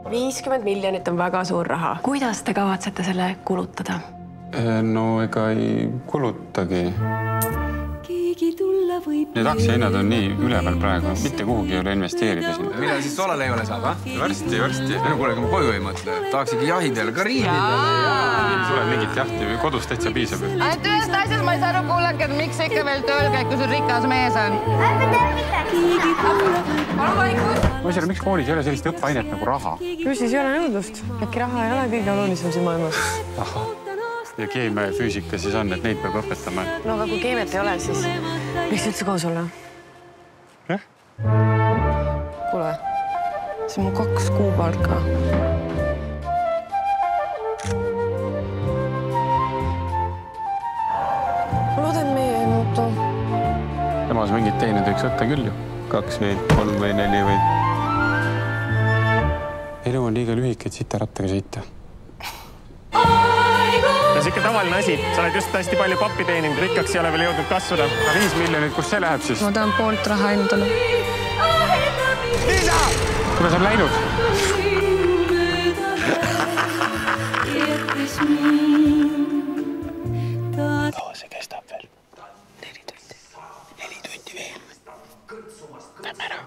50 miljonit on väga suur raha. Kuidas te kavatsete selle kulutada? No ega ei kulutagi. Need aktsiahinnad on nii üleval praegu, mitte kuhugi ei ole investeerida sinna. Millal siis soolaleivale saab, ah? Varsti. No kuule, ma koju ei mõtle. Tahaks ikka jahidele, kariibidele. Tuleb mingit jahti või kodus täitsa piisab. Ainult ühest asjas ma ei saa aru kuulake, miks ikka veel tööl käib, kui sul rikas mees on. Ma ei saa, miks koolis ei ole sellist õppeainet nagu raha? Küsis ei ole nõudlust. Äkki raha ei ole kõige olulisem siin maailmas. Ja keemia ja füüsika siis on, et neid peab õpetama. No aga kui keemiat ei ole, siis võiks üldse koos olla. Jah? Kuule, see on mu 2 kuupalka. Ma loodan, meie ei muutu. Temas mingit teinud võiks võtta küll ju. 2 või 3 või 4 või... Elu on liiga lühike, et sitarattaga sõita. See on ikka tavaline asi. Sa oled just hästi palju pappi teeninud, rikkaks ei ole veel jõudnud kasvada. 5 miljonit, kus see läheb siis? Ma tahan poolt raha endale. Liisa! Kuidas on läinud? Kaua see kestab veel? 4 tundi. 4 tundi veel. Lähme ära.